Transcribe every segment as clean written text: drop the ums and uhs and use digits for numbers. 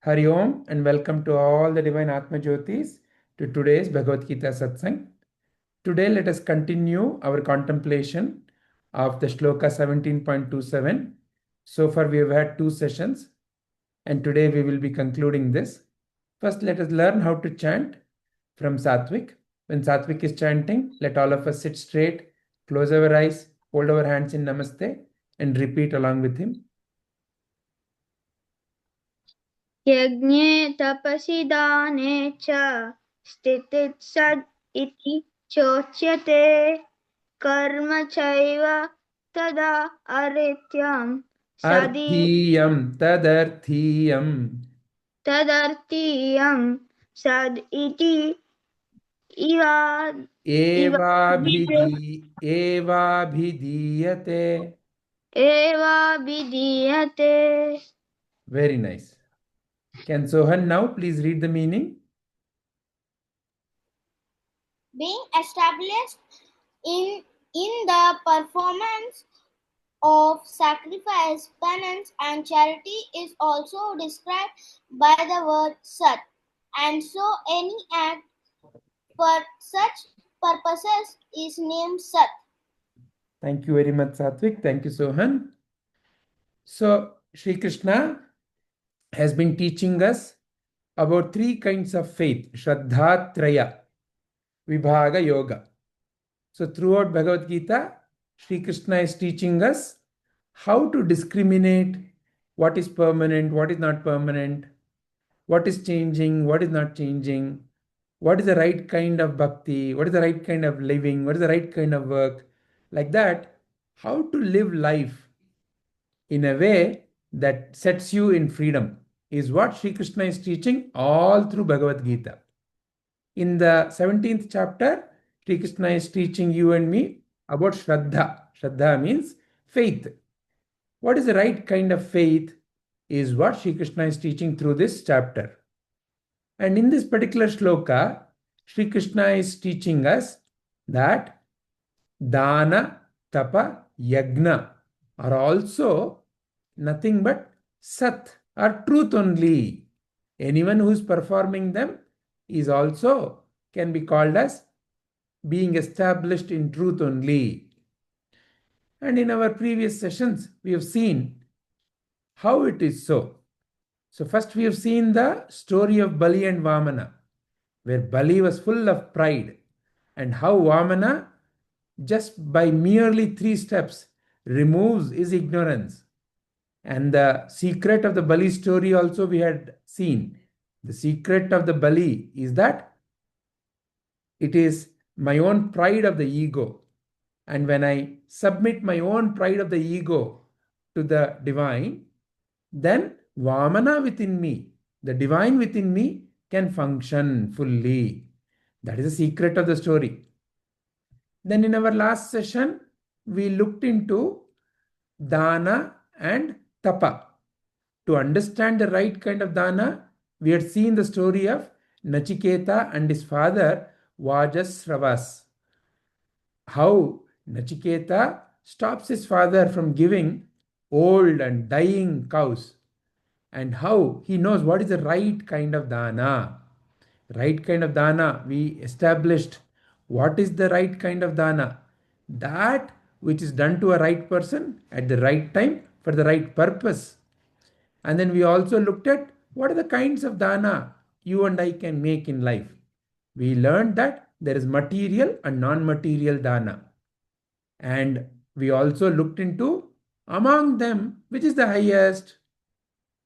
Hari Om and welcome to all the divine Atmajyotis to today's Bhagavad Gita Satsang. Today let us continue our contemplation of the shloka 17.27. So far we have had two sessions and today we will be concluding this. First let us learn how to chant from Satvik. When Satvik is chanting, let all of us sit straight, close our eyes, hold our hands in Namaste and repeat along with him. यज्ञे tapasi dāne च sthitiḥ iti chochyate karma chaiva tad-arthīyaṁ tad-arthīyaṁ sad iti evābhidhīyate. Very nice. Can Sohan now please read the meaning? Being established in the performance of sacrifice, penance, and charity is also described by the word sat, and so any act for such purposes is named sat. Thank you very much, Satvik. Thank you, Sohan. So, Sri Krishna has been teaching us about three kinds of faith: Shraddha, Traya, Vibhaga, Yoga. So, throughout Bhagavad Gita, Sri Krishna is teaching us how to discriminate what is permanent, what is not permanent, what is changing, what is not changing, what is the right kind of bhakti, what is the right kind of living, what is the right kind of work. Like that, how to live life in a way that sets you in freedom is what Sri Krishna is teaching all through Bhagavad Gita. In the 17th chapter, Sri Krishna is teaching you and me about Shraddha. Shraddha means faith. What is the right kind of faith is what Sri Krishna is teaching through this chapter. And in this particular shloka, Sri Krishna is teaching us that dāna, tapa, yajña are also nothing but sat or truth only. Anyone who is performing them is also can be called as being established in truth only. And in our previous sessions, we have seen how it is so. So first we have seen the story of Bali and Vamana, where Bali was full of pride, and how Vamana, just by merely 3 steps, removes his ignorance. And the secret of the Bali story also we had seen. The secret of the Bali is that it is my own pride of the ego. And when I submit my own pride of the ego to the divine, then Vamana within me, the divine within me, can function fully. That is the secret of the story. Then in our last session, we looked into dāna and tapa. To understand the right kind of dāna, we had seen the story of Nachiketa and his father Vajasravas. How Nachiketa stops his father from giving old and dying cows, and how he knows what is the right kind of dāna. Right kind of dāna, we established what is the right kind of dāna. That which is done to a right person at the right time for the right purpose. And then we also looked at what are the kinds of dāna you and I can make in life. We learned that there is material and non-material dāna. And we also looked into among them which is the highest.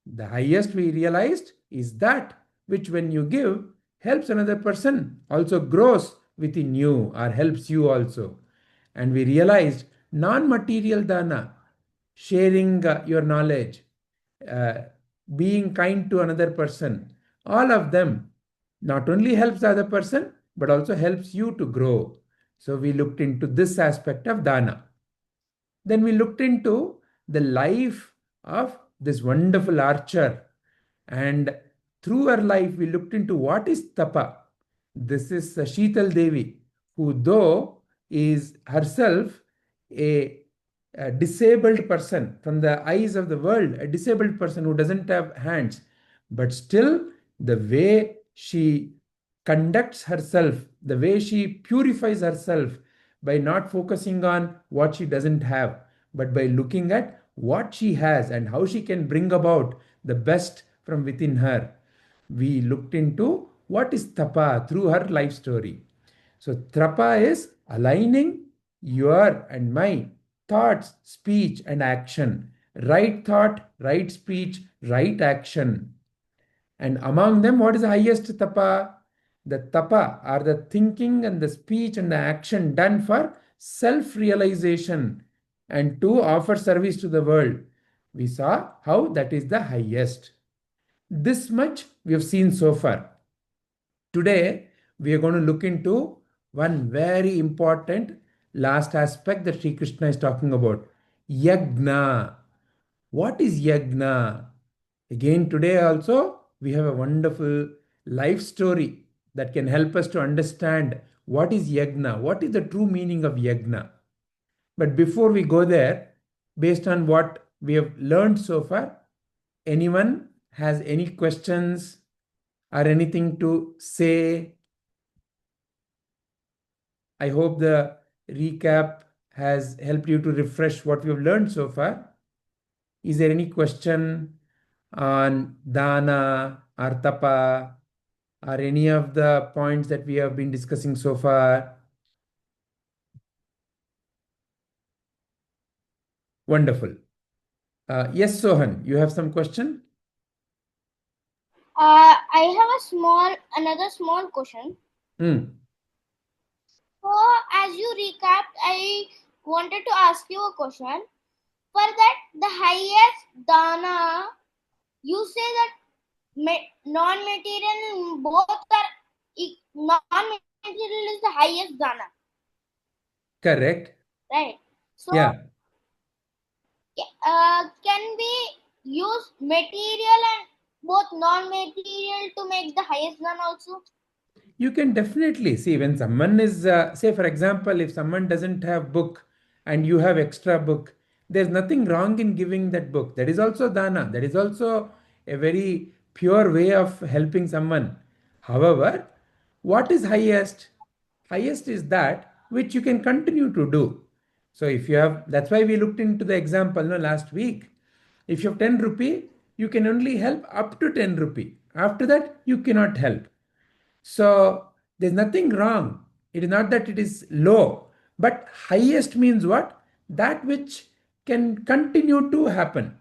The highest we realized is that which when you give helps another person, also grows within you or helps you also. And we realized non-material dāna, sharing your knowledge, being kind to another person, all of them not only helps the other person but also helps you to grow. So we looked into this aspect of dāna. Then we looked into the life of this wonderful archer, and through her life we looked into what is tapa. This is Sheetal Devi, who though is herself a disabled person from the eyes of the world, a disabled person who doesn't have hands, but still the way she conducts herself, the way she purifies herself by not focusing on what she doesn't have, but by looking at what she has and how she can bring about the best from within her. We looked into what is tapa through her life story. So, trapa is aligning your and my thoughts, speech, and action. Right thought, right speech, right action. And among them, what is the highest tapa? The tapa are the thinking and the speech and the action done for self realization and to offer service to the world. We saw how that is the highest. This much we have seen so far. Today, we are going to look into one very important last aspect that Sri Krishna is talking about, yajna. What is yajna? Again, today also, we have a wonderful life story that can help us to understand what is yajna, what is the true meaning of yajna. But before we go there, based on what we have learned so far, anyone has any questions or anything to say? I hope the recap has helped you to refresh what we have learned so far. Is there any question on dāna or tapa or any of the points that we have been discussing so far? Wonderful. Yes, Sohan, you have some question? I have another small question. So, as you recapped, I wanted to ask you a question. For that, the highest dana, you say that non-material, both are non-material is the highest dana. Correct. Right. So, Yeah. Can we use material and both non-material to make the highest dana also? You can definitely see when someone is, say for example, if someone doesn't have book and you have extra book, there's nothing wrong in giving that book. That is also dana. That is also a very pure way of helping someone. However, what is highest? Highest is that which you can continue to do. So if you have, that's why we looked into the example last week. If you have 10 rupee, you can only help up to 10 rupee. After that, you cannot help. So there's nothing wrong. It is not that it is low, but highest means what? That which can continue to happen.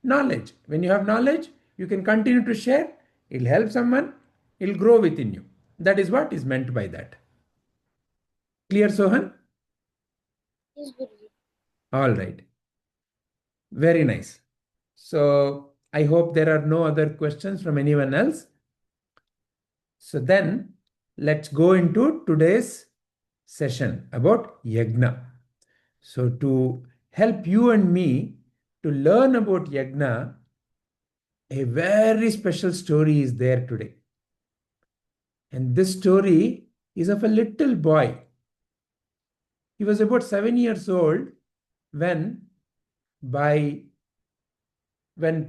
Knowledge. When you have knowledge, you can continue to share. It'll help someone. It'll grow within you. That is what is meant by that. Clear, Sohan? Yes, Guruji. All right. Very nice. So I hope there are no other questions from anyone else. So then let's go into today's session about yajna. So to help you and me to learn about yajna, a very special story is there today. And this story is of a little boy. He was about 7 years old when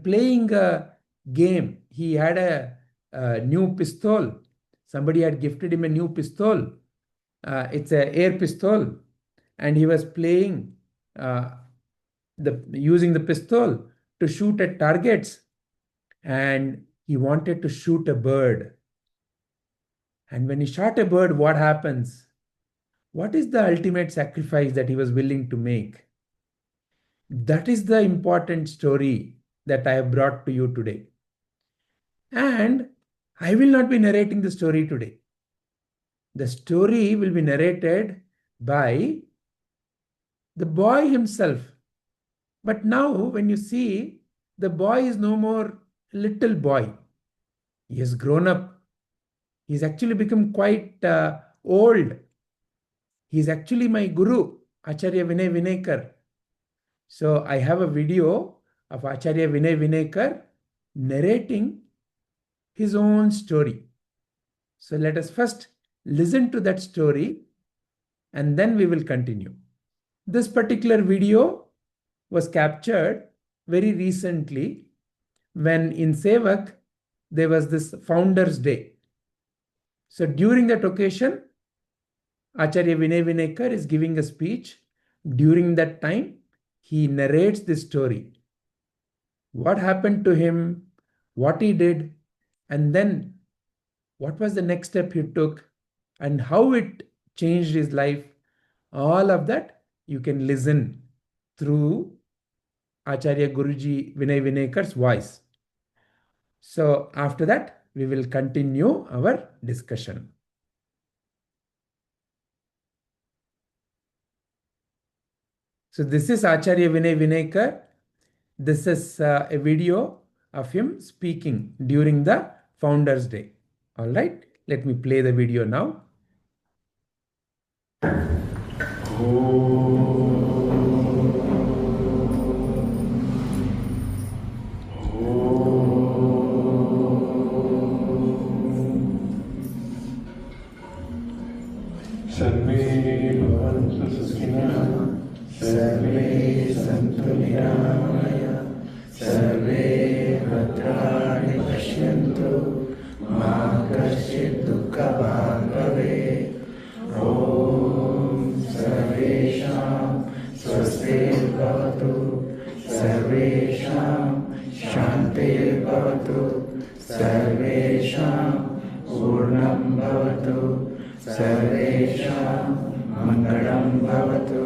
playing a game, he had a new pistol. Somebody had gifted him a new pistol. It's an air pistol, and he was playing using the pistol to shoot at targets, and he wanted to shoot a bird. And when he shot a bird, what happens? What is the ultimate sacrifice that he was willing to make? That is the important story that I have brought to you today. And I will not be narrating the story today. The story will be narrated by the boy himself. But now, when you see, the boy is no more a little boy. He has grown up. He's actually become quite old. He's actually my guru, Acharya Vinay Vinekar. So I have a video of Acharya Vinay Vinekar narrating his own story. So let us first listen to that story and then we will continue. This particular video was captured very recently when in Sevak there was this Founders Day. So during that occasion, Acharya Vinay Vinayakar is giving a speech. During that time, he narrates this story. What happened to him, what he did, and then what was the next step he took, and how it changed his life. All of that you can listen through Acharya Guruji Vinay Vinayakar's voice. So after that, we will continue our discussion. So this is Acharya Vinay Vinayakar. This is a video of him speaking during the Founders Day. All right, let me play the video now. सर्वे भवन्तु सुखिनः सर्वे सन्तु निरामयाः सर्वे भद्राणि पश्यन्तु मा कश्चित् दुःखभाग् भवेत् ॐ सर्वेषां स्वस्तिर्भवतु सर्वेषां शान्तिर्भवतु सर्वेषां पूर्णं भवतु सर्वेषां मङ्गलं भवतु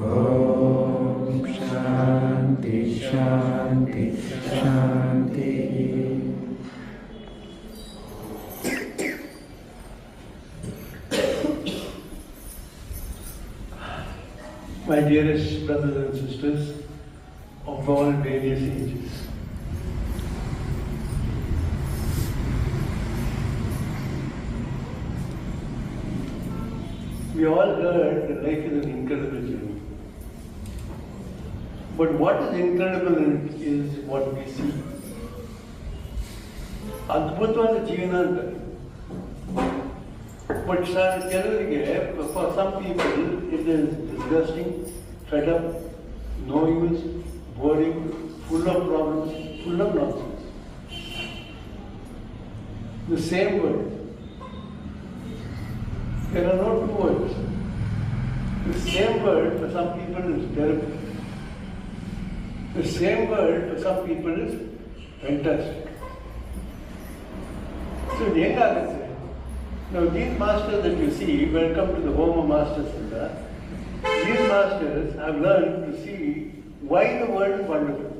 ॐ शान्ति शान्ति शान्तिः. My dearest brothers and sisters of all various ages, we all heard that life is an incredible journey. But what is incredible in it is what we see. Adbhutvaದ ಜೀವನ ಅಂತಾರೆ. But ಕೆಲವರಿಗೆ, for some people, it is disgusting, fed up, no use, boring, full of problems, full of nonsense. The same word. There are no two words. The same word for some people is terrible. The same word for some people is fantastic. So, now these masters that you see, welcome to the home of Master Siddha. These masters have learned to see why the world is wonderful.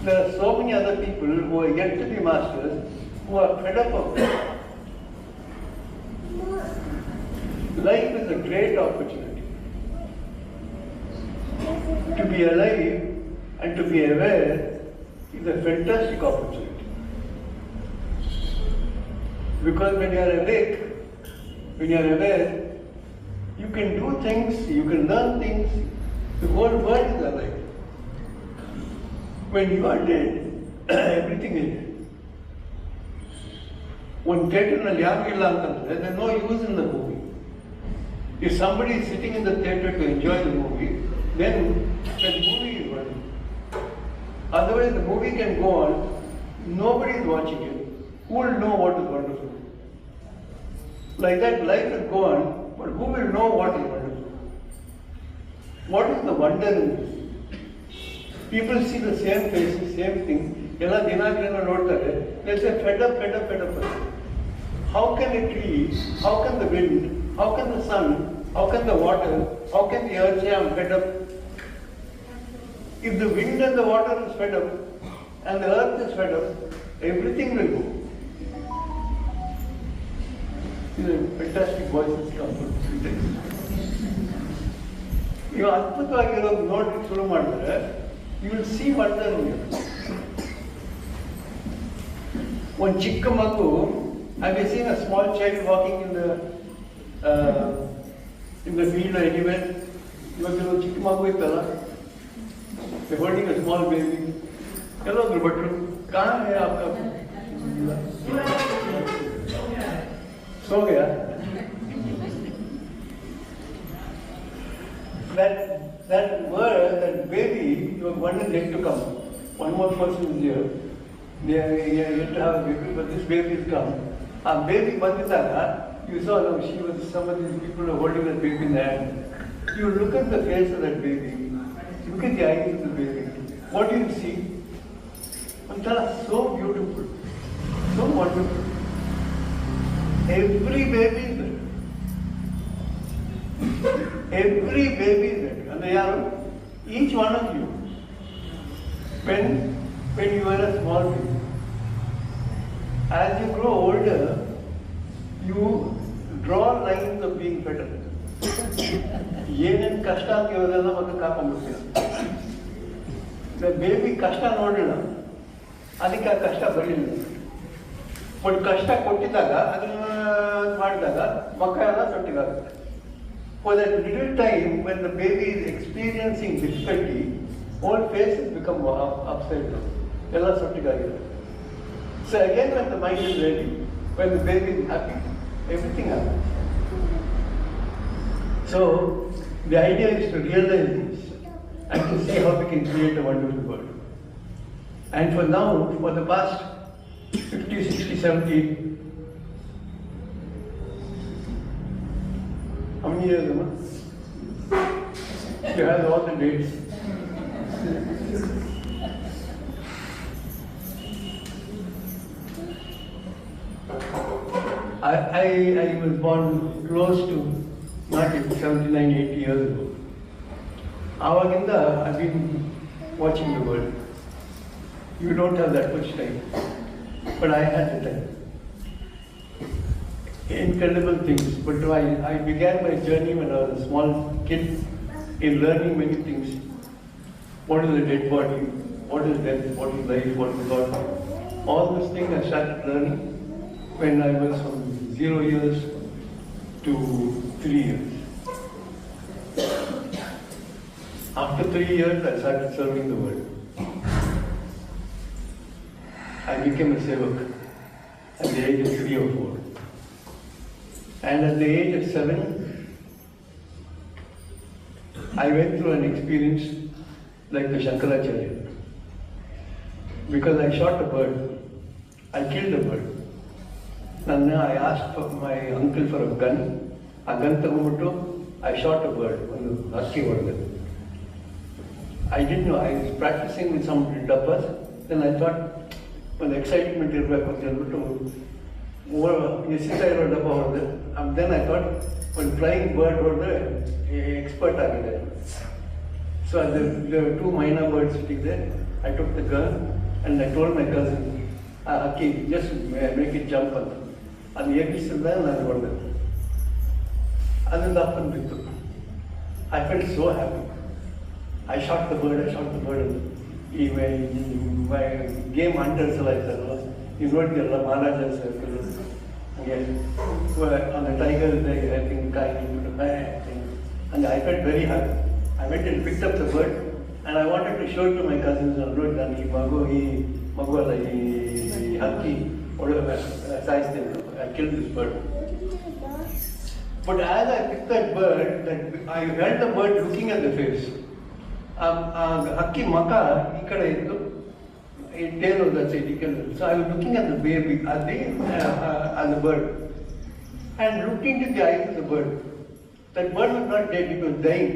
There are so many other people who are yet to be masters who are fed up of that. Life is a great opportunity. To be alive and to be aware is a fantastic opportunity. Because when you are awake, when you are aware, you can do things, you can learn things, the whole world is alive. When you are dead, everything is dead. One theatre there's no use in the movie. If somebody is sitting in the theatre to enjoy the movie, then that movie is running. Otherwise the movie can go on, nobody is watching it. Who will know what is wonderful? Like that, life will go on, but who will know what is wonderful? What is the wonder in this? People see the same faces, same thing. They say fed up, fed up, fed up. How can a tree, how can the wind, how can the sun, how can the water, how can the earth say I'm fed up? If the wind and the water is fed up, and the earth is fed up, everything will go. These are fantastic voices come from this text. You adbhutavagirodu ನೋಡಿ ಶುರು ಮಾಡಿದ್ರೆ, you will see wonder in it. One ಚಿಕ್ಕ ಮಗು, have you seen a small child walking in the field or anywhere? ಇವಾಗ ಒಂದು ಚಿಕ್ಕ ಮಗು ಇತ್ತಲ್ಲ, they're holding a small baby. Hello, Bhattu, कहाँ है आपका? सो गया? That word, that baby, you have one is yet to come. One more person is here. you have to have a baby, but this baby is come. A baby Banditaga, you saw no, she was some of these people are holding the baby in the hand. You look at the face of that baby, look at the eyes of the baby. What do you see? Antara, so beautiful, so wonderful. Every baby is there. Every baby is there. And they are, each one of you, when you were a small baby, as you grow older, you draw lines of being better. ಏನೇನು ಕಷ್ಟ ಅಂತ ಇವರೆಲ್ಲ ಮತ್ತೆ ಕಾಕೊಂಡ್ಬಿಡ್ತೀರ. Baby ಕಷ್ಟ ನೋಡೋಣ, ಅದಕ್ಕೆ ಆ ಕಷ್ಟ ಬರಲಿಲ್ಲ. ಬಟ್ ಕಷ್ಟ ಕೊಟ್ಟಿದ್ದಾಗ ಅದನ್ನ ಮಾಡಿದಾಗ ಮಕ್ಕ ಎಲ್ಲ ಸೊಟ್ಟಿಗಾಗುತ್ತೆ. For that little time when the baby is experiencing difficulty, all faces become upside down. ಎಲ್ಲ ಸೊಟ್ಟಿಗಾಗಿದೆ. So again when the mind is ready, when the baby is happy, everything happens. So the idea is to realize this and to see how we can create a wonderful world. And for now, for the past 50, 60, 70, how many years, Amma? She has all the dates. I was born close to, not 79, 80 years ago. Avaginda, I've been watching the world. You don't have that much time, but I had the time. Incredible things, but I began my journey when I was a small kid in learning many things. What is a dead body? What is death? What is life? What is God? All those things I started learning when I was from 0 years to 3 years. After 3 years, I started serving the world. I became a sevak at the age of 3 or 4. And at the age of 7, I went through an experience like the Shankaracharya. Because I shot a bird, I killed a bird. And I asked for my uncle for a gun. A gun tagumuttu, I shot a bird, one husky bird. I didn't know, I was practicing with some tapas. Then I thought, when excitement is back, and then I thought, when flying bird was expert agade. So there were 2 minor birds sitting there. I took the gun and I told my cousin, okay, just make it jump. And I felt so happy. I shot the bird. My game hunters like that. You know the Maharajas on the tiger, I think and I felt very happy. I went and picked up the bird and I wanted to show it to my cousins on road and I killed this bird. But as I picked that bird, I held the bird looking at the face. Hakki maka ikkada ittu, tail was that side. So I was looking at the baby, at the bird, and looking into the eyes of the bird. That bird was not dead; it was dying,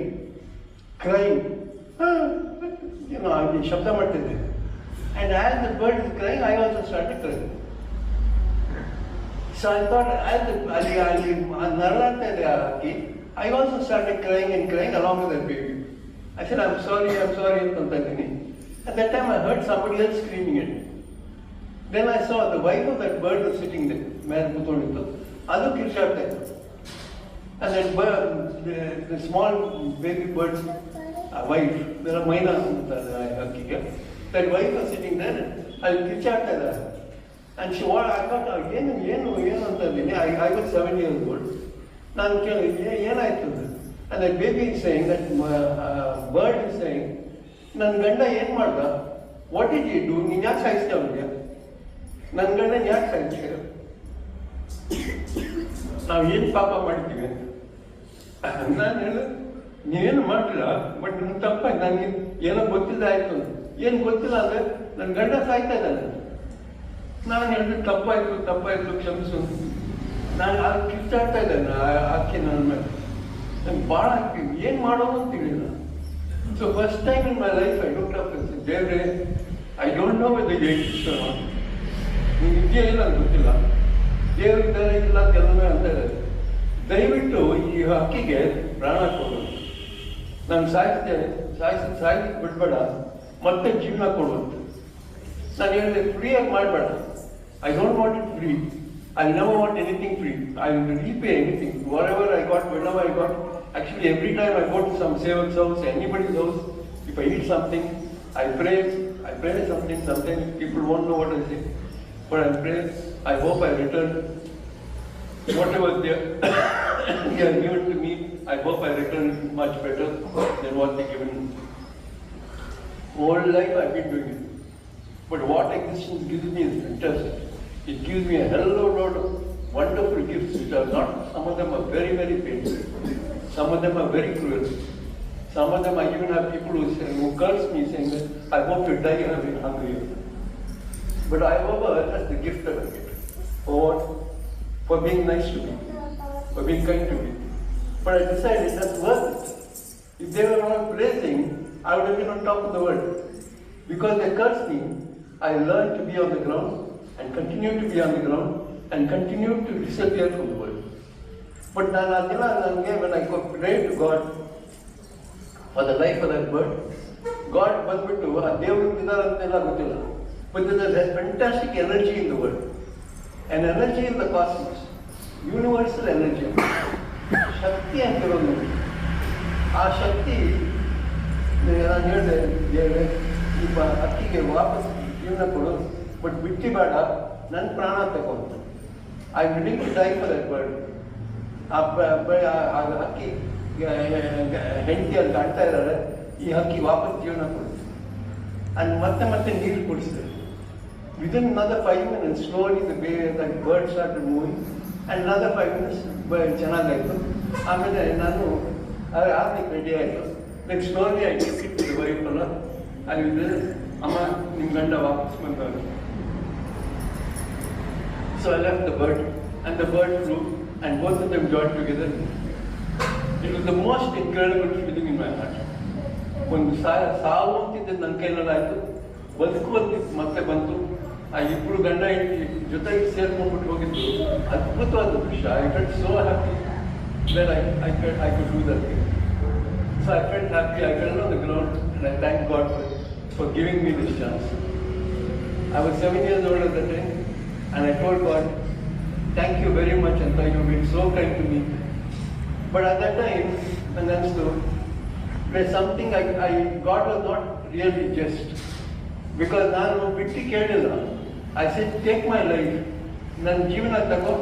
crying. You know, I was shabda martide. And as the bird is crying, I also started crying. So I thought, I also started crying and crying along with that baby. I said, I'm sorry. At that time I heard somebody else screaming it. Then I saw the wife of that bird was sitting there, Adu krishna. And that bird, the small baby bird's wife, there are Maina, that wife was sitting there, and she was, I thought, I was 7 years old. And that baby is saying, that bird is saying, Nan ganda yen marda, what did you do? Ni yak size down here. Nan ganda yak size here. Now yen papa martive. Nan yen martla, but tappa nan yena gottilla aitu. Yen gottilla andre nan ganda saita dana. ನಾನು ಹೇಳಿದ್ರೆ ತಪ್ಪಾಯ್ತು ಕ್ಷಮಿಸು. ನಾನು ಆ ಕಿತ್ತಾಡ್ತಾ ಇದ್ದೇನೆ ಆಕೆ ನನ್ನ ಮೇಲೆ. ನಂಗೆ ಭಾಳ ಏನು ಮಾಡೋದು ಅಂತ ತಿಳಿಲ್ಲ. So first time in my life I don't have ದೇವ್ರೆ, I don't know whether you exist or not. ನೀನು ಇದೆಯಾ ಇಲ್ಲ ಅಂತ ಗೊತ್ತಿಲ್ಲ, ದೇವ್ರು ಇದ್ದಾರೆ ಇಲ್ಲ ಕೆಲವೇ ಅಂತ ಹೇಳಿದೆ. ದಯವಿಟ್ಟು ಈ ಹಕ್ಕಿಗೆ ಪ್ರಾಣ ಕೊಡು, ನಾನು ಸಾಯಿಸಿ ಬಿಡ್ಬೇಡ, ಮತ್ತೆ ಜೀವನ ಕೊಡುವಂತ. ನಾನು ಹೇಳಿದೆ ಫ್ರೀಯಾಗಿ ಮಾಡಬೇಡ. I don't want it free. I never want anything free. I will repay anything. Whatever I got, whenever I got. Actually, every time I go to some sevak's house, anybody's house, if I eat something, I pray something. Sometimes people won't know what I say. But I pray, I hope I return whatever they have given to me. I hope I return much better than what they given me. All life I've been doing it. But what existence gives me is fantastic. It gives me a hell of a lot of wonderful gifts which are not, some of them are very, very painful. Some of them are very cruel. Some of them I even have people who curse me saying that I hope you die hungry. But I hope that's the gift that I get. For what? For being nice to me. For being kind to me. But I decided that's worth it. If they were all praising, I would have been on top of the world. Because they cursed me, I learned to be on the ground and continue to be on the ground and continue to disappear from the world. But when I pray to God for the life of that bird, God ಬಂದ್ಬಿಟ್ಟು ಆ ದೇವರು ಇದ್ದಾರೆ ಅಂತೆಲ್ಲ ಗೊತ್ತಿಲ್ಲ. But there's a fantastic energy in the world. An energy in the cosmos. Universal energy. ಶಕ್ತಿ ಅಂತಿರೋದು. ಆ ಶಕ್ತಿ ನಾನು ಹೇಳಿದೆ ದೇವರೇ ಈ ಹಕ್ಕಿಗೆ ವಾಪಸ್ ಜೀವನ ಕೊಡು, ಬಟ್ ಬಿಟ್ಟು ಬೇಡ, ನನ್ನ ಪ್ರಾಣ ತಗೊಂತ. I willing to die for that bird. ಆ ಹಕ್ಕಿ ಹೆಂಡತಿಯಲ್ಲಿ ಕಾಣ್ತಾ ಇದ್ದಾರೆ, ಈ ಹಕ್ಕಿ ವಾಪಸ್ ಜೀವನ ಕೊಡುತ್ತೆ. ಅಂಡ್ ಮತ್ತೆ ನೀರು ಕುಡಿಸಿದೆ. Within another 5 minutes slowly the bird started moving, and another 5 minutes ಚೆನ್ನಾಗಾಯಿತು. ಆಮೇಲೆ ನಾನು ಆಗ್ಲಿಕ್ಕೆ ರೆಡಿ ಆಯಿತು. Then slowly I take it to the wife ಅಲ್ಲ, ಅಲ್ಲಿ ಅಮ್ಮ ನಿಮ್ಮ ಗಂಡ ವಾಪಸ್ ಬಂದವರು. So I left the bird, and the bird flew, and both of them joined together. It was the most incredible feeling in my heart. ಒಂದು ಸಾವು ಅಂತಿದ್ದ ನನ್ನ ಕೈನಲ್ಲಾಯಿತು, ಬದುಕುವಂತಿದ್ದು ಮತ್ತೆ ಬಂತು. ಆ ಇಬ್ಬರು ಗಂಡ ಹೆಂಡತಿ ಜೊತೆಗೆ ಸೇರ್ಕೊಂಡ್ಬಿಟ್ಟು ಹೋಗಿದ್ದು ಅದ್ಭುತವಾದ ದೃಶ್ಯ. I felt so happy that I could do that thing. So I felt happy. I fell on the ground and I thanked God for giving me this chance. I was 7 years old at that time, and I told God, thank you very much, and you've been so kind to me. But at that time, and there's something God was not really just. Because ನಾನು ಬಿಟ್ಟು ಕೇಳಿಲ್ಲ. I said, take my life, ನನ್ನ ಜೀವನ ತಗೋ,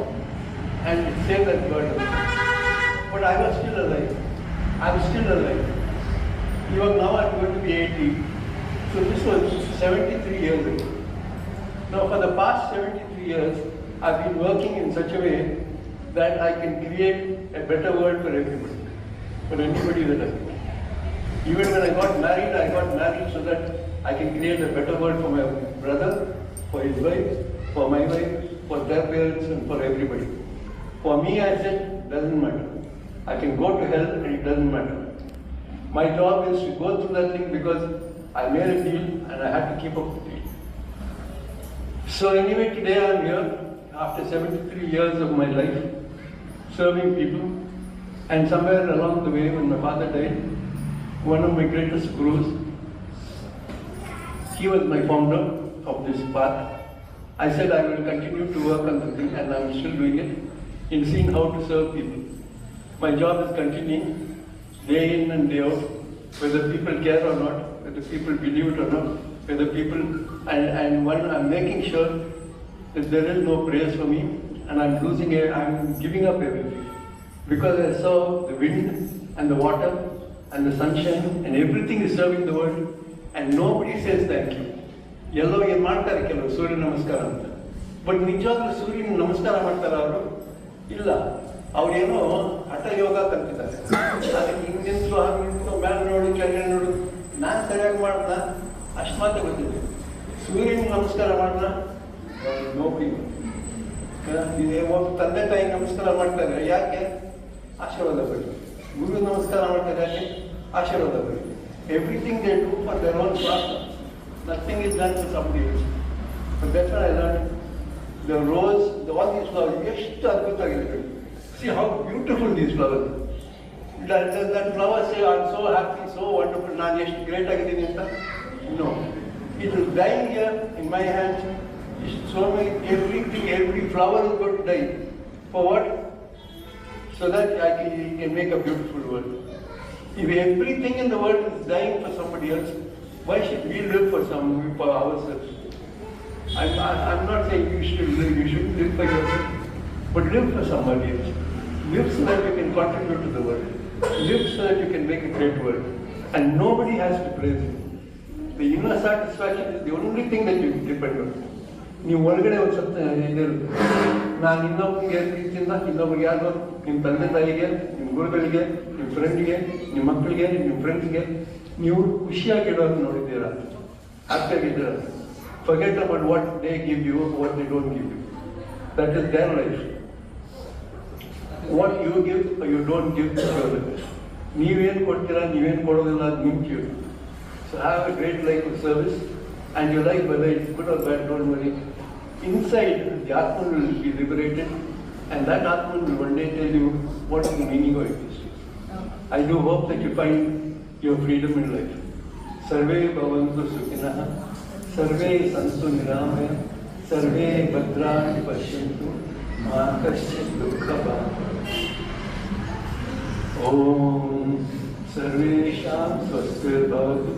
and save that bird. But I was still alive. Now I'm going to be 80. So this was 73 years ago. Now for the past 73 years, I've been working in such a way that I can create a better world for everybody, for anybody that I can. Even when I got married so that I can create a better world for my brother, for his wife, for my wife, for their parents, and for everybody. For me, I said, doesn't matter. I can go to hell and it doesn't matter. My job is to go through that thing because I made a deal and I had to keep up the deal. So anyway, today I'm here after 73 years of my life serving people, and somewhere along the way when my father died, one of my greatest gurus, he was my founder of this path. I said I will continue to work on the thing, and I'm still doing it, in seeing how to serve people. My job is continuing day in and day out, whether people care or not, whether people believe it or not, whether people, and one, I'm making sure that there is no praise for me, and I'm giving up everything. Because I saw the wind and the water and the sunshine and everything is serving the world, and nobody says thank you. ಎಲ್ಲೋ ಏನು ಮಾಡ್ತಾರೆ ಕೆಲವರು ಸೂರ್ಯ ನಮಸ್ಕಾರ ಅಂತ, but ನಿಜವಾಗ್ಲೂ ಸೂರ್ಯನ ನಮಸ್ಕಾರ ಮಾಡ್ತಾರ ಅವರು? ಇಲ್ಲ. ಅವ್ರೇನೋ ಹಠ ಯೋಗ ಕಲ್ತಿದ್ದಾರೆ. ಅದಕ್ಕೆ ಹಿಂಗೆ ನಿಂತು ಹಾಗೆ ನಿಂತು ಮೇಲೆ ನೋಡು ಕೆಳಗೆ ನೋಡು, ನಾನು ಸರಿಯಾಗಿ ಮಾಡ್ದ ಅಷ್ಟು ಮಾತ್ರ ಗೊತ್ತಿದೆ. ಸೂರ್ಯನ ನಮಸ್ಕಾರ ಮಾಡ್ದ, No people. ತಂದೆ ತಾಯಿ ನಮಸ್ಕಾರ ಮಾಡ್ತಾರೆ ಯಾಕೆ? ಆಶೀರ್ವಾದ ಬರಲಿ. ಗುರು ನಮಸ್ಕಾರ ಮಾಡ್ತಾರೆ ಯಾಕೆ? ಆಶೀರ್ವಾದ ಬರಲಿ. Everything they do for their own profit. Nothing is done for somebody else. But that's what I learned. The rose, all these flowers, ಎಷ್ಟು ಅದ್ಭುತವಾಗಿರುತ್ತೆ. See how beautiful these flowers are. That flower say, I'm so happy, so wonderful, ನಾನು ಎಷ್ಟು great ಆಗಿದ್ದೀನಿ ಅಂತ? No. It is dying here in my hands. So many, everything, every flower is going to die. For what? So that you can make a beautiful world. If everything in the world is dying for somebody else, why should we live for ourselves? I'm not saying you shouldn't live for yourself, but live for somebody else. Live so that you can contribute to the world. Live so that you can make a great world. And nobody has to praise you. The inner satisfaction is the only thing that you depend on. ನೀವು ಒಳಗಡೆ ಒಂದು ಸ್ವಲ್ಪ ಇದಿರುತ್ತೆ, ನಾನು ಇನ್ನೊಬ್ಬರಿಗೆ ಪ್ರೀತಿಯಿಂದ ಇನ್ನೊಬ್ರಿಗೆ ಯಾರು, ನಿಮ್ಮ ತಂದೆ ತಾಯಿಗೆ, ನಿಮ್ಮ ಗುರುಗಳಿಗೆ, ನಿಮ್ಮ ಫ್ರೆಂಡ್ಗೆ, ನಿಮ್ಮ ಮಕ್ಕಳಿಗೆ, ನಿಮ್ಮ ಫ್ರೆಂಡ್ಸ್ಗೆ ನೀವು ಖುಷಿಯಾಗಿಡೋದು ನೋಡಿದ್ದೀರಾ? ಹ್ಯಾಪಿಯಾಗಿದ್ದೀರಾ? Forget about what they give you, what they don't give you. That is their life. What you give or you don't give is your life. ನೀವೇನು ಕೊಡ್ತೀರಾ, ನೀವೇನು ಕೊಡೋದಿಲ್ಲ, ಅದು ನಿಮ್ಮ Q. So have a great life of service, and your life, whether it's good or bad, don't worry. Inside, the Atman will be liberated, and that Atman will one day tell you what is the meaning of existence. I do hope that you find your freedom in life. Sarve bhavantu sukhinah, sarve santu niramaya, sarve bhadrani pashyantu, ma kaśyit dukkha bhavati. Om sarvesham swastir bhavatu,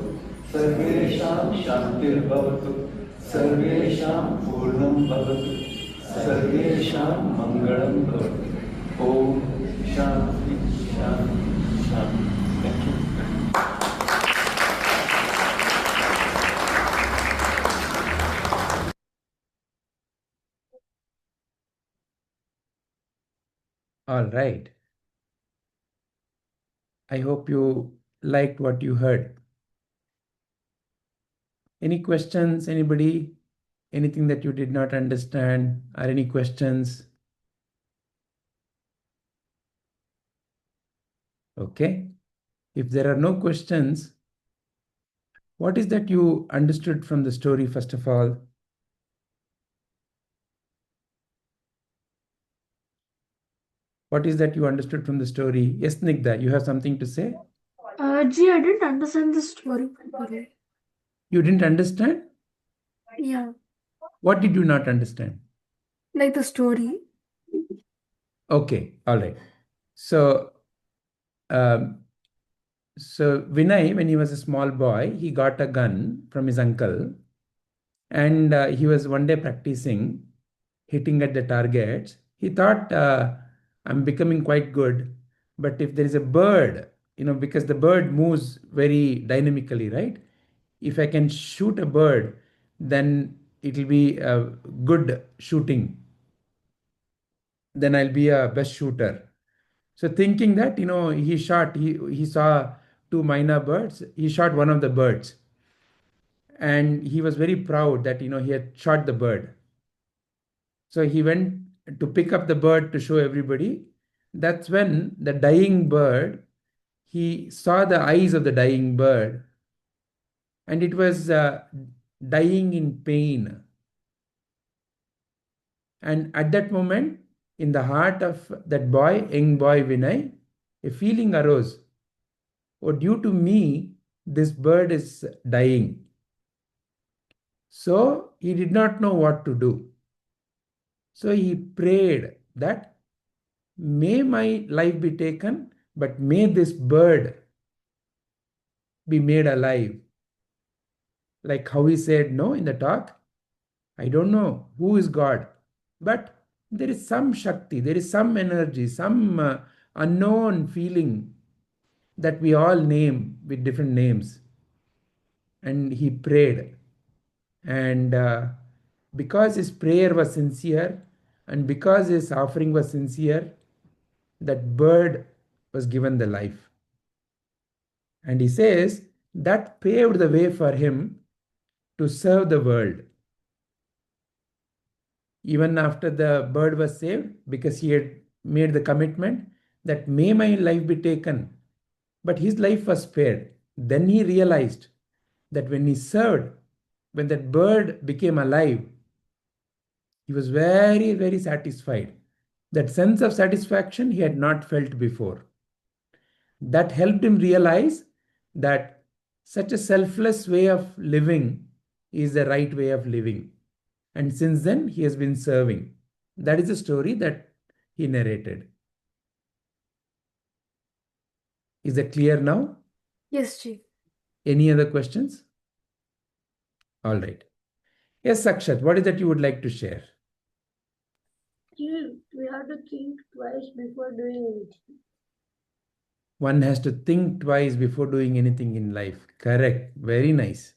सर्वेषां शान्तिर्भवतु, सर्वेषां पूर्णं भवतु, सर्वेषां मङ्गलं भवतु. ओम शांति शांति शांति. Thank you. All right. I hope you liked what you heard. Any questions, anybody? Anything that you did not understand, or any questions? Okay. If there are no questions, what is that you understood from the story, first of all? What is that you understood from the story? Yes, Snigdha, you have something to say? Ji, I didn't understand the story properly. You didn't understand? Yeah, What did you not understand? like the story. Okay, all right. So Vinay, when he was a small boy, he got a gun from his uncle, and he was one day practicing hitting at the targets. He thought, I'm becoming quite good, but if there is a bird, because the bird moves very dynamically, right? If I can shoot a bird, then it will be a good shooting. Then I'll be a best shooter. So thinking that, he saw two minor birds. He shot one of the birds, and he was very proud that, he had shot the bird. So he went to pick up the bird to show everybody. That's when the dying bird, he saw the eyes of the dying bird, and it was dying in pain. And at that moment, in the heart of that boy, young boy Vinay, a feeling arose. Oh, due to me, this bird is dying. So he did not know what to do. So he prayed that, may my life be taken, but may this bird be made alive. Like how he said, no, in the talk, I don't know who is God, but there is some Shakti, there is some energy, some unknown feeling that we all name with different names. And he prayed. And because his prayer was sincere, and because his offering was sincere, that bird was given the life. And he says that paved the way for him to serve the world. even after the bird was saved, because he had made the commitment that may my life be taken, but his life was spared. Then he realized that when he served, when that bird became alive, he was very, very satisfied. That sense of satisfaction he had not felt before. That helped him realize that such a selfless way of living is the right way of living. And since then, he has been serving. That is the story that he narrated. Is that clear now? Yes, Ji. Any other questions? All right. Yes, Sakshat, what is that you would like to share? We have to think twice before doing anything. One has to think twice before doing anything in life. Correct. Very nice.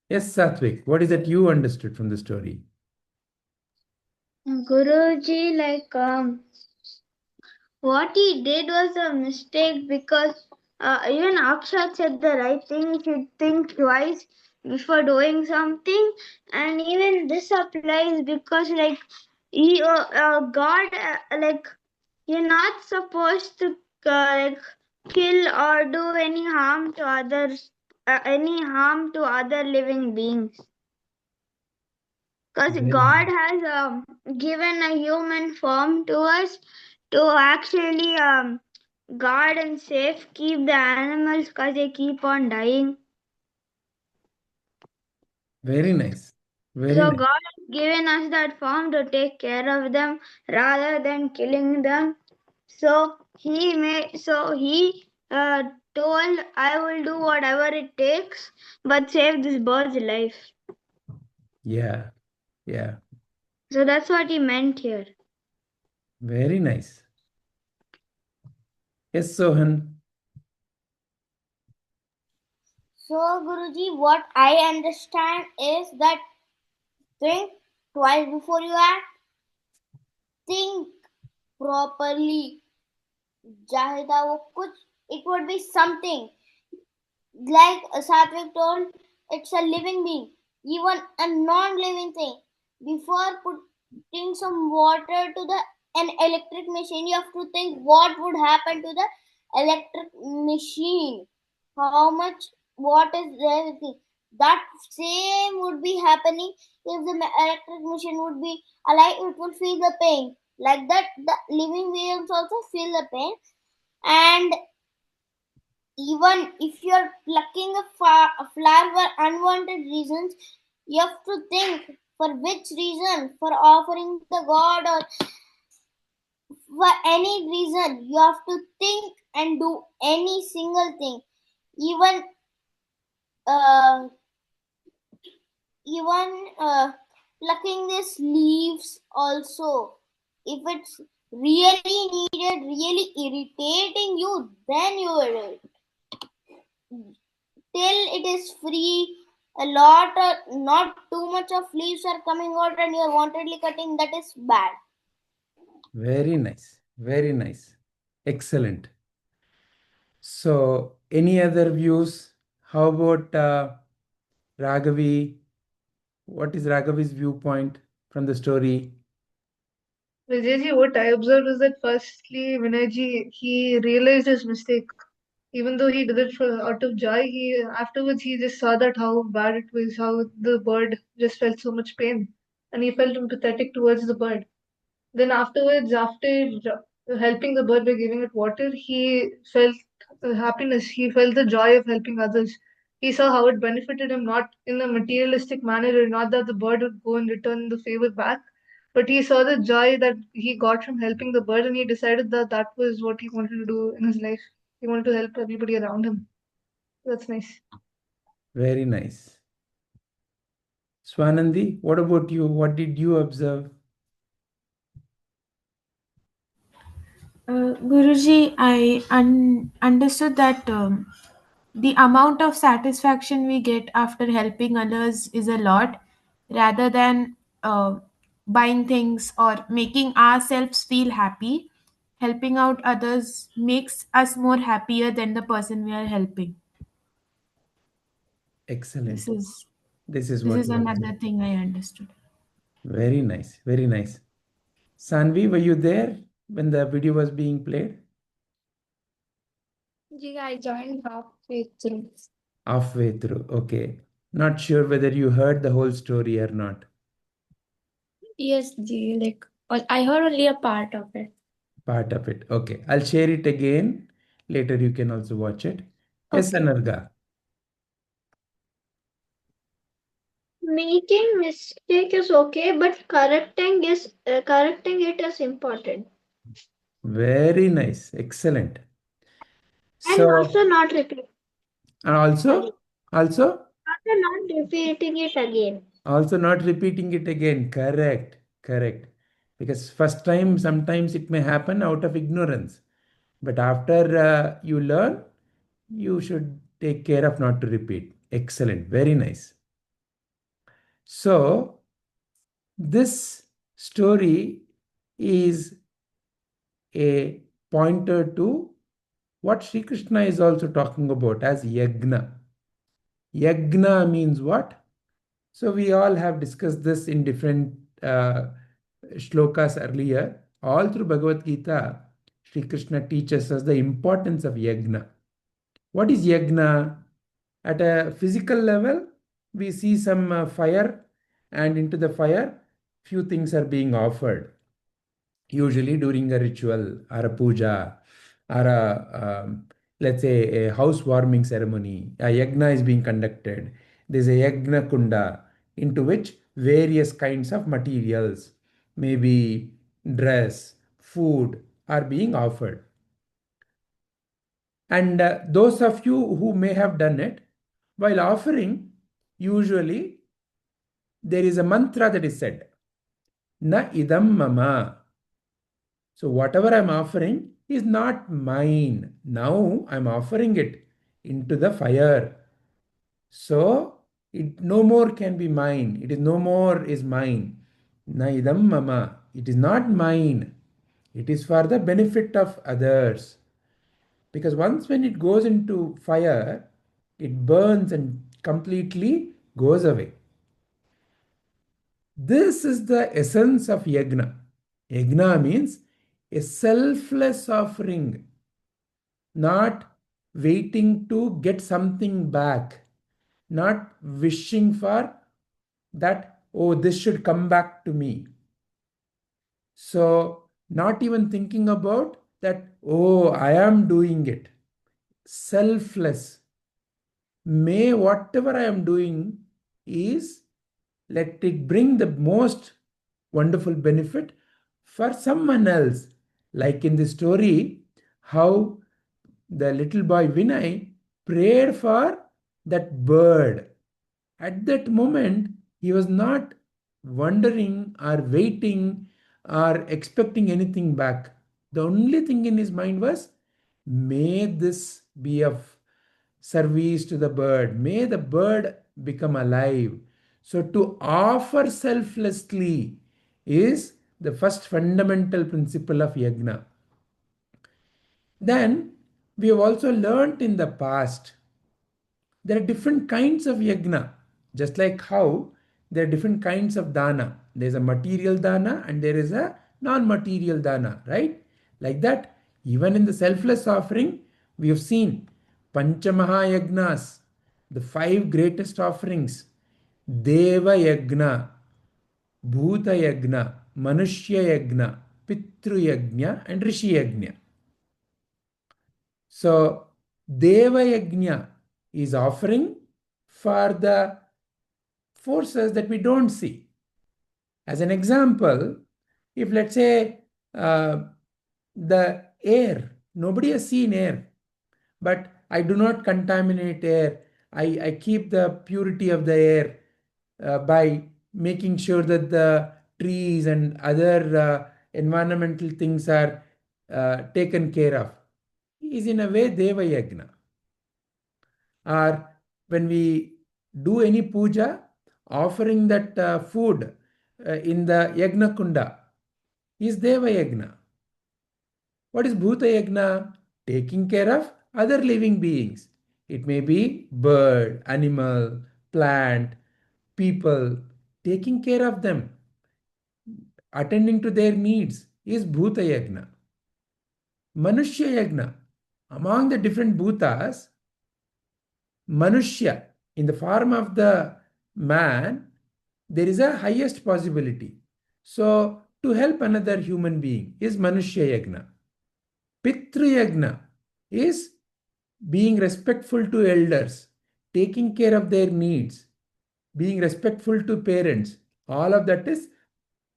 Yes, Satvik, what is that you understood from the story? Guruji, what he did was a mistake, because even Akshat said the right thing. You should think twice before doing something, and even this applies because God, you're not supposed to kill or do any harm to others, any harm to other living beings. Because God has given a human form to us to actually guard and safe keep the animals, because they keep on dying. Very nice. Very So nice. God has given us that form to take care of them rather than killing them. So he told, I will do whatever it takes, but save this bird's life. Yeah. Yeah. So that's what he meant here. Very nice. Yes, Sohan. So, Guruji, what I understand is that think twice before you act. Think properly. Jahida wo kuch, it would be something. Like Satvik told, it's a living being, even a non-living thing. Before putting some water to an electric machine, you have to think what would happen to the electric machine. How much water is there with it. That same would be happening if the electric machine would be alive. It would feel the pain. Like that, the living beings also feel the pain. And even if you're plucking a flower for unwanted reasons, you have to think for which reason, for offering the God or for any reason. You have to think and do any single thing. Even plucking these leaves also, if it's really needed, really irritating you, then you will do it. Till it is free, a lot or not too much of leaves are coming out and you are wantedly cutting, that is bad. Very nice. Very nice. Excellent. So, any other views? How about Raghavi? What is Raghavi's viewpoint from the story? Vijayji, what I observed is that firstly, Vinayji, he realized his mistake. Even though he did it out of joy, afterwards he just saw that how bad it was, how the bird just felt so much pain, and he felt empathetic towards the bird. Then afterwards, after helping the bird by giving it water, he felt happiness. He felt the joy of helping others. He saw how it benefited him, not in a materialistic manner, or not that the bird would go and return the favor back, but he saw the joy that he got from helping the bird, and he decided that that was what he wanted to do in his life. He wanted to help everybody around him. That's nice. Very nice. Swanandi, what about you? What did you observe? Guruji, I understood that the amount of satisfaction we get after helping others is a lot, rather than buying things or making ourselves feel happy. Helping out others makes us more happier than the person we are helping. Excellent. This is This is this what is you another observed. thing I understood. Very nice, very nice. Sanvi, were you there when the video was being played? Yeah, I joined halfway through. Halfway through, okay. Not sure whether you heard the whole story or not. Yes, Ji, like I heard only a part of it. Part of it. Okay. I'll share it again. Later you can also watch it. Yes, Okay. Anarga. Making mistake is okay, but correcting it is important. Very nice. Excellent. And So, also not repeat and also, also, also not repeating it again. also not repeating it again. Correct. Correct. Because first time, sometimes it may happen out of ignorance. But after you learn, you should take care of not to repeat. Excellent. Very nice. So, this story is a pointer to what Sri Krishna is also talking about as yajna. Yajna means what? So we all have discussed this in different shlokas earlier. All through Bhagavad Gita, Sri Krishna teaches us the importance of yajna. What is yajna? At a physical level, we see some fire, and into the fire, few things are being offered. Usually during a ritual or a puja or a let's say a housewarming ceremony, a yajna is being conducted. There's a yajna kunda into which various kinds of materials, maybe dress, food, are being offered. And those of you who may have done it, while offering, usually there is a mantra that is said, Na idam mama. So whatever I'm offering is not mine. Now I'm offering it into the fire. So it no more can be mine. It is no more is mine. Na idam mama. It is not mine. It is for the benefit of others. Because once when it goes into fire, it burns and completely goes away. This is the essence of yajna. Yajna means a selfless offering, not waiting to get something back, not wishing for that, oh, this should come back to me. So, not even thinking about that, oh, I am doing it. Selfless. May whatever I am doing is let it bring the most wonderful benefit for someone else. Like in the story, how the little boy Vinay prayed for that bird. At that moment, he was not wondering or waiting or expecting anything back. The only thing in his mind was, may this be of service to the bird. May the bird become alive. So, to offer selflessly is the first fundamental principle of yajna. Then, we have also learnt in the past there are different kinds of yajna, just like how there are different kinds of dana. There is a material dana and there is a non-material dana, right? Like that, even in the selfless offering, we have seen Panchamaha yagnas, the five greatest offerings: Deva yagna, Bhuta yagna, Manushya yagna, Pitru yagna, and Rishi yagna. So, Deva yagna is offering for the forces that we don't see. As an example, if let's say the air, nobody has seen air, but I do not contaminate air. I keep the purity of the air by making sure that the trees and other environmental things are taken care of. Is in a way Deva Yagna. Or when we do any puja, offering that food in the Yagna Kunda is Deva Yagna. What is Bhuta Yagna? Taking care of other living beings. It may be bird, animal, plant, people, taking care of them. attending to their needs is bhuta yajna. Manushya yajna. Among the different bhutas, Manushya, in the form of the man, there is a highest possibility. So, to help another human being is Manushya Yajna. Pitru Yajna is being respectful to elders, taking care of their needs, being respectful to parents. All of that is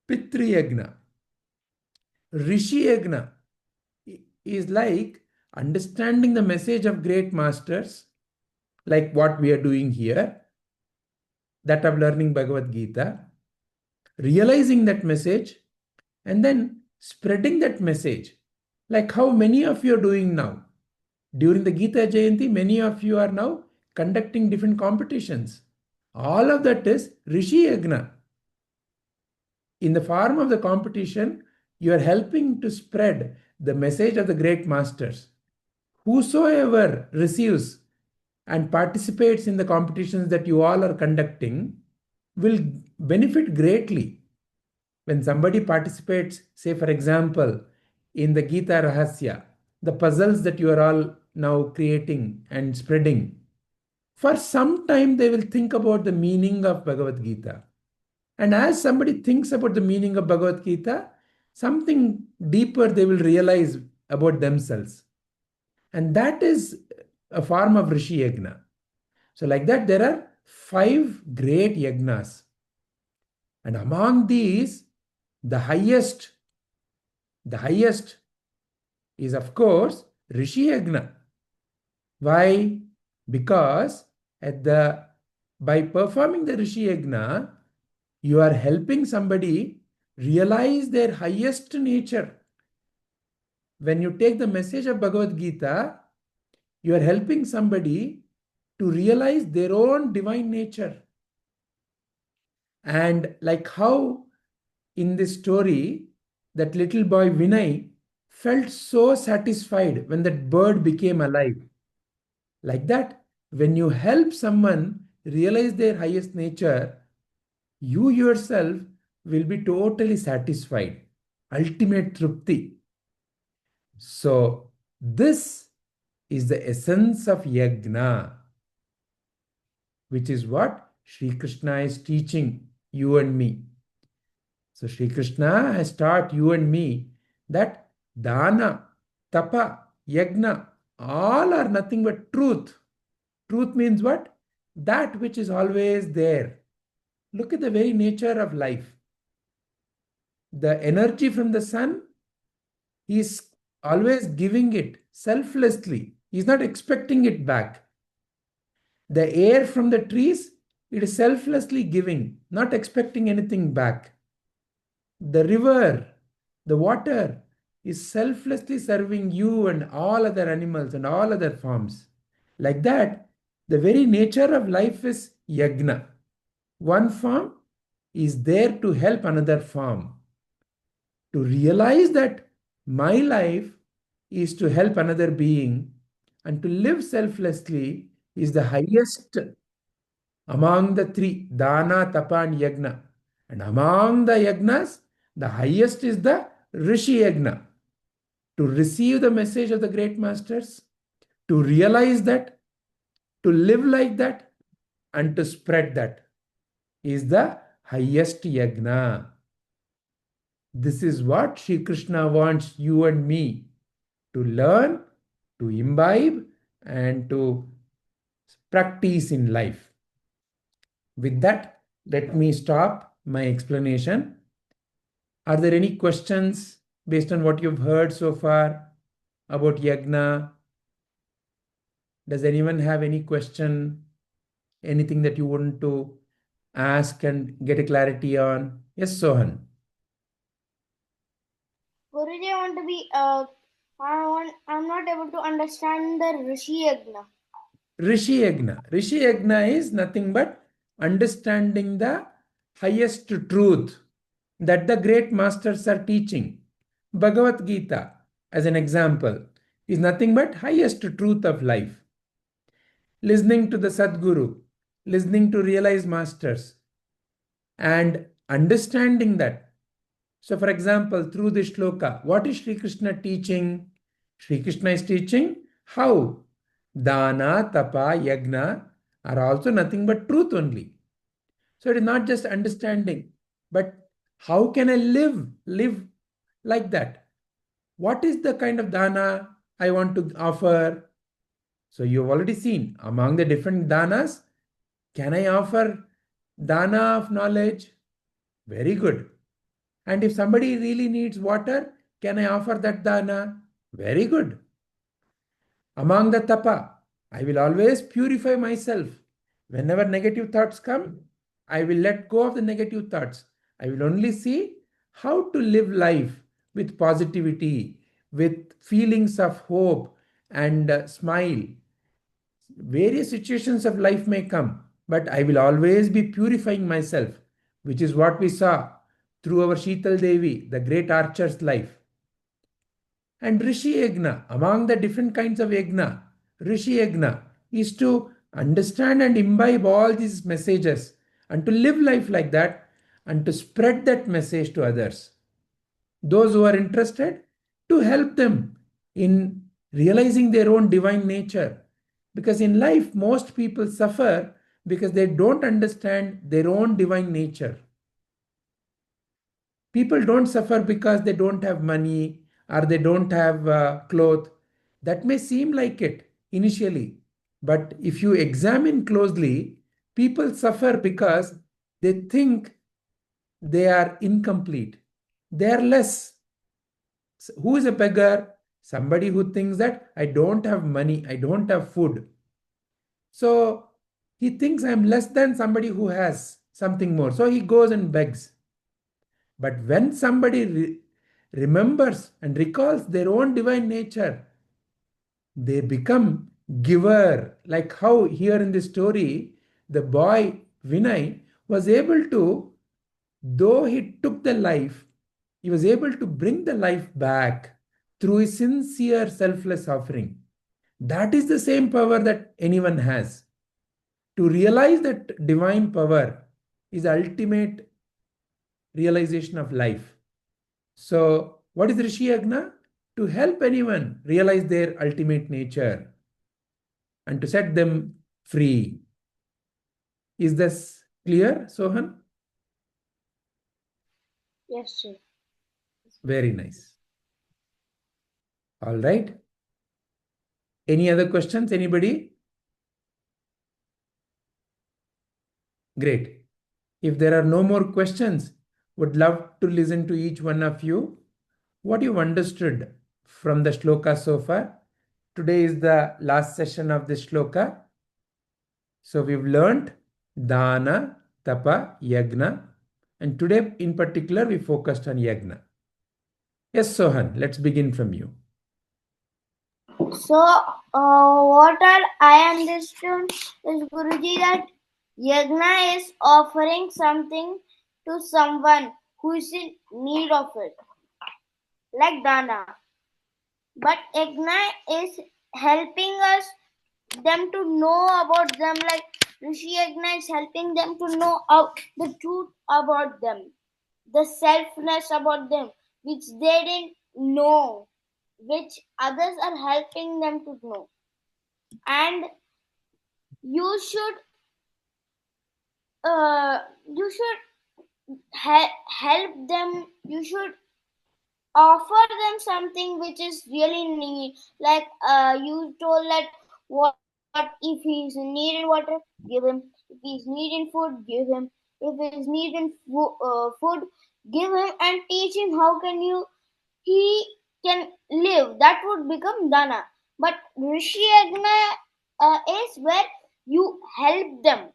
Pitru Yajna. Rishi Yajna is like understanding the message of great masters, like what we are doing here, that of learning Bhagavad Gita, realizing that message, and then spreading that message, like how many of you are doing now. During the Gita Jayanti, many of you are now conducting different competitions. All of that is Rishi Yajna. In the form of the competition, you are helping to spread the message of the great masters. Whosoever receives and participates in the competitions that you all are conducting will benefit greatly. When somebody participates, say for example, in the Gita Rahasya, the puzzles that you are all now creating and spreading, for some time they will think about the meaning of Bhagavad Gita. And as somebody thinks about the meaning of Bhagavad Gita, something deeper they will realize about themselves. And that is a form of Rishi Yajna. So like that, there are 5 great yajnas. And among these, the highest is of course Rishi Yajna. Why? Because by performing the Rishi Yajna, you are helping somebody realize their highest nature. When you take the message of Bhagavad Gita, you are helping somebody to realize their own divine nature. And like how in this story, that little boy Vinay felt so satisfied when that bird became alive. Like that, when you help someone realize their highest nature, you yourself will be totally satisfied. Ultimate trupti. So, this is the essence of yajna, which is what Sri Krishna is teaching you and me. So Sri Krishna has taught you and me that dāna, tapa, yajna, all are nothing but truth. Truth means what? That which is always there. Look at the very nature of life. The energy from the sun, he is always giving it selflessly. He is not expecting it back. The air from the trees, it is selflessly giving, not expecting anything back. The river, the water is selflessly serving you and all other animals and all other forms. Like that, the very nature of life is yajna. One form is there to help another form. To realize that my life is to help another being and to live selflessly is the highest among the 3, dāna, tapa and yajna. And among the yajnas, the highest is the Rishi Yajna. To receive the message of the great masters, to realize that, to live like that, and to spread that is the highest yajna. This is what Sri Krishna wants you and me to learn, to imbibe, and to practice in life. With that, let me stop my explanation. Are there any questions based on what you've heard so far about yajna? Does anyone have any question? Anything that you want to ask and get a clarity on? Yes, Sohan. Guruji, I want to be. I'm not able to understand the Rishi Yajna. Rishi Yajna. Rishi Yajna is nothing but understanding the highest truth that the great masters are teaching. Bhagavad Gita, as an example, is nothing but highest truth of life. Listening to the Sadguru, listening to realized masters, and understanding that, So, for example, through this shloka, what is Sri Krishna teaching? Sri Krishna is teaching how dāna, tapa, yajña are also nothing but truth only. So it is not just understanding, but how can I live like that? What is the kind of dana I want to offer? So you've already seen among the different danas, can I offer dana of knowledge? Very good. And if somebody really needs water, can I offer that dana? Very good. Among the tapa, I will always purify myself. Whenever negative thoughts come, I will let go of the negative thoughts. I will only see how to live life with positivity, with feelings of hope and smile. Various situations of life may come, but I will always be purifying myself, which is what we saw through our Sheetal Devi, the great archer's life. And Rishi Yajna, among the different kinds of Yajna, Rishi Yajna is to understand and imbibe all these messages and to live life like that and to spread that message to others. Those who are interested, to help them in realizing their own divine nature. Because in life, most people suffer because they don't understand their own divine nature. People don't suffer because they don't have money or they don't have clothes. That may seem like it initially, but if you examine closely, people suffer because they think they are incomplete. They are less. Who is a beggar? Somebody who thinks that I don't have money, I don't have food. So he thinks I'm less than somebody who has something more. So he goes and begs. But when somebody remembers and recalls their own divine nature, they become giver. Like how here in this story, the boy Vinay was able to, though he took the life, he was able to bring the life back through his sincere selfless offering. That is the same power that anyone has. To realize that divine power is ultimate realization of life. So, what is Rishi Yajna? To help anyone realize their ultimate nature and to set them free. Is this clear, Sohan? Yes, sir. Very nice. All right. Any other questions? Anybody? Great. If there are no more questions, would love to listen to each one of you. What you've understood from the shloka so far. Today is the last session of this shloka. So we've learned dāna, tapa, yajna. And today in particular, we focused on yajna. Yes, Sohan, let's begin from you. So, what all I understood is, Guruji, that yajna is offering something to someone who is in need of it, like dana. But yajna is helping us them to know about them, like Rishi Yajna is helping them to know the truth about them, the selfness about them, which they didn't know, which others are helping them to know. And you should help them. You should offer them something which is really need. Like you told that what if he's needing water, give him. If he's needing food, give him. If he's needing food, give him and teach him how he can live. That would become dana. But Rishi Yajna is where you help them.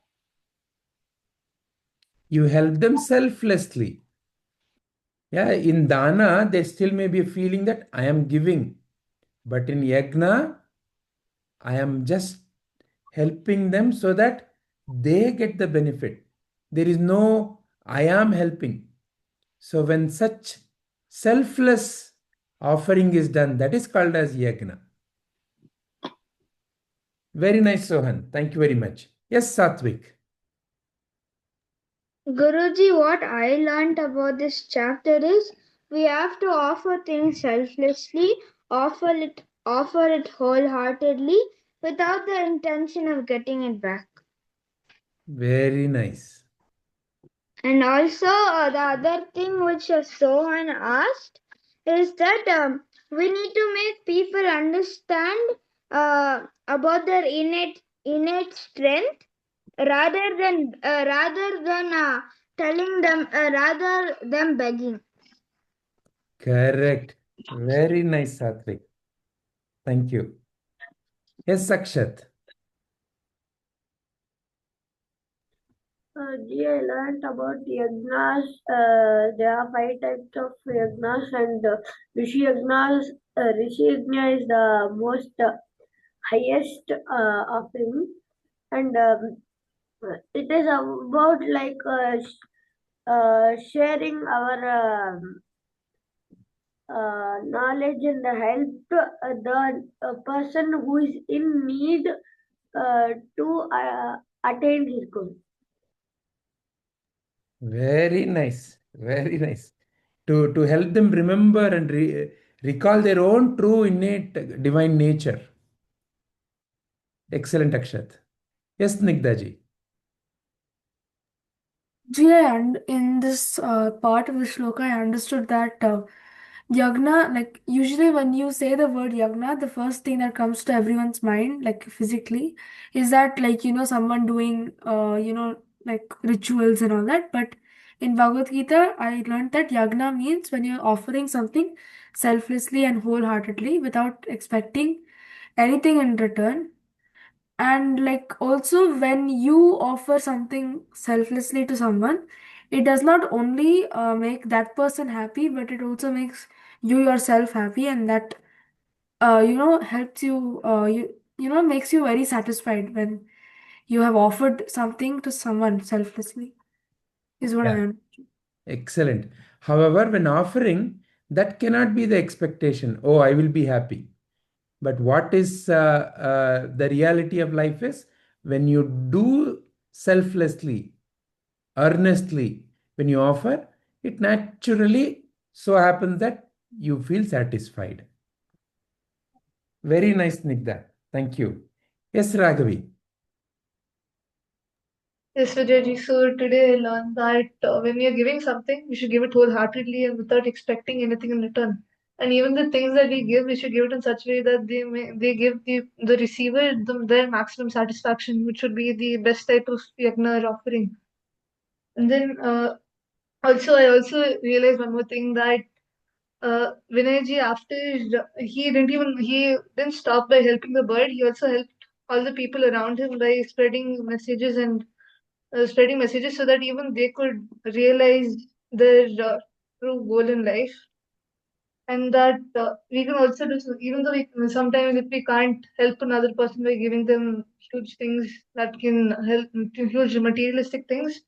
You help them selflessly. Yeah, in dana, there still may be a feeling that I am giving. But in yajna, I am just helping them so that they get the benefit. There is no I am helping. So when such selfless offering is done, that is called as yajna. Very nice, Sohan. Thank you very much. Yes, Satvik. Guruji, what I learnt about this chapter is we have to offer things selflessly, offer it wholeheartedly without the intention of getting it back. Very nice. And also, the other thing which Sohan asked is that we need to make people understand about their innate strength rather than telling them rather than begging. Correct. Very nice, Satvik. Thank you. Yes, Sakshat. I learned about yajnas. There are 5 types of yajnas, and Rishi yajnas. Rishi yajna is the most highest offering, and it is about like sharing our knowledge and help the person who is in need to attain his goal. Very nice. Very nice. To help them remember and recall their own true innate divine nature. Excellent, Akshat. Yes, Snigdhaji. Yeah, and in this part of the shloka, I understood that yagna, like usually when you say the word yagna, the first thing that comes to everyone's mind, like physically, is that like someone doing like rituals and all that. But in Bhagavad Gita, I learned that yagna means when you're offering something selflessly and wholeheartedly without expecting anything in return. And like also when you offer something selflessly to someone, it does not only make that person happy, but it also makes you yourself happy, and that helps you makes you very satisfied when you have offered something to someone selflessly, is what I Yeah. am. Excellent. However, when offering, that cannot be the expectation. Oh, I will be happy. But what is the reality of life is when you do selflessly, earnestly, when you offer, it naturally so happens that you feel satisfied. Very nice, Nigda. Thank you. Yes, Raghavi. Yes, Vijayji. So today I learned that when we are giving something, we should give it wholeheartedly and without expecting anything in return. And even the things that we give, we should give it in such a way that they give the receiver their maximum satisfaction, which would be the best type of yagna or offering. And then also, I also realized one more thing that Vinayji, after he didn't stop by helping the bird. He also helped all the people around him by spreading messages so that even they could realize their true goal in life, and that we can also do so, even though sometimes if we can't help another person by giving them huge things that can help, huge materialistic things,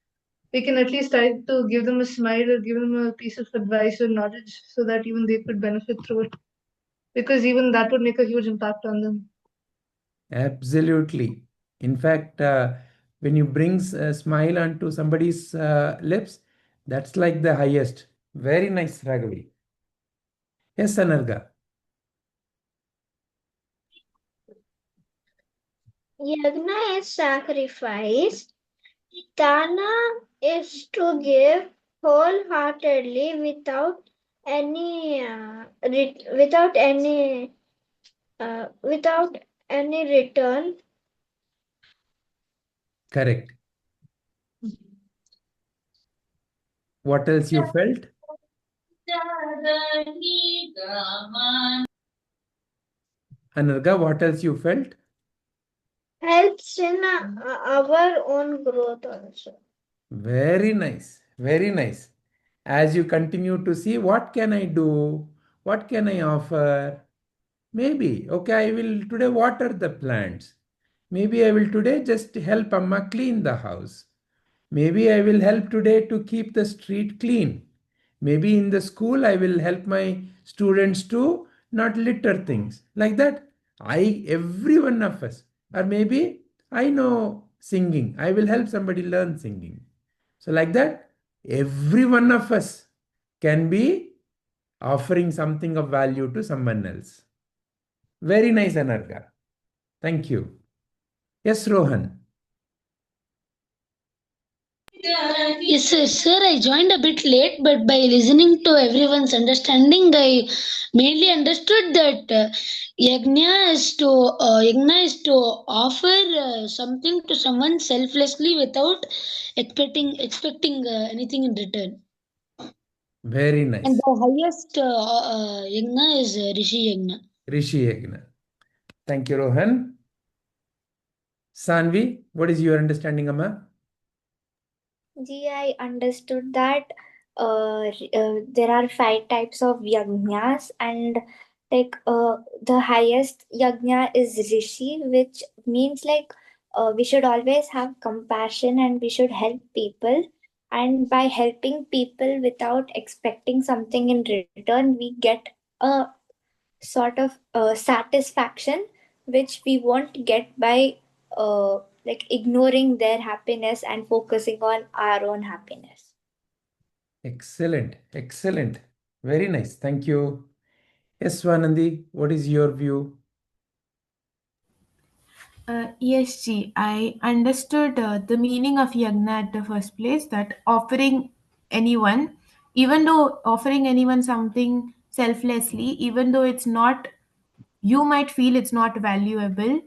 we can at least try to give them a smile or give them a piece of advice or knowledge so that even they could benefit through it, because even that would make a huge impact on them. Absolutely. In fact, when you bring a smile onto somebody's lips, that's like the highest. Very nice, Raghavi. Yes, Anarga. Yajna is sacrifice. Dana is to give wholeheartedly without any return. Correct. What else you felt? Anarga, what else you felt? Helps in our own growth also. Very nice. Very nice. As you continue to see, what can I do? What can I offer? Maybe, okay, I will today water the plants. Maybe I will today just help Amma clean the house. Maybe I will help today to keep the street clean. Maybe in the school I will help my students to not litter things. Like that, every one of us. Or maybe I know singing. I will help somebody learn singing. So like that, every one of us can be offering something of value to someone else. Very nice, Anarga. Thank you. Yes, Rohan. Yes, sir. I joined a bit late, but by listening to everyone's understanding, I mainly understood that yajna is to offer something to someone selflessly without expecting anything in return. Very And nice. the highest yajna is Rishi Yajna. Rishi Yajna. Thank you, Rohan. Sanvi, what is your understanding, Amma? I understood that there are 5 types of yajnas, and the highest yajna is rishi, which means we should always have compassion and we should help people. And by helping people without expecting something in return, we get a sort of satisfaction which we won't get by ignoring their happiness and focusing on our own happiness. Excellent. Excellent. Very nice. Thank you. Yes, Swanandi, what is your view? Yes, Ji, I understood the meaning of yagna at the first place, that offering anyone, even though offering anyone something selflessly, even though it's not, you might feel it's not valuable,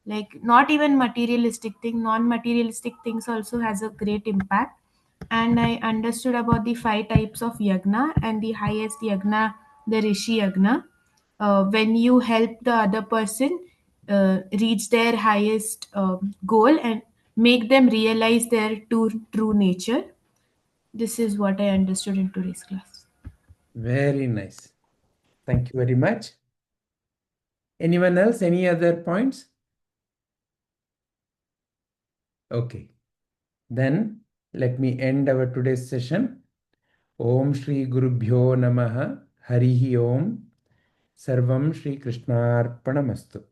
like not even materialistic thing, non-materialistic things also has a great impact. And I understood about the 5 types of yagna, and the highest yagna, the Rishi yagna. When you help the other person reach their highest goal and make them realize their true nature. This is what I understood in today's class. Very nice. Thank you very much. Anyone else? Any other points? Okay. Then let me end our today's session. Om Shri Gurubhyo Namaha Harihi Om Sarvam Shri Krishnarpanamastu.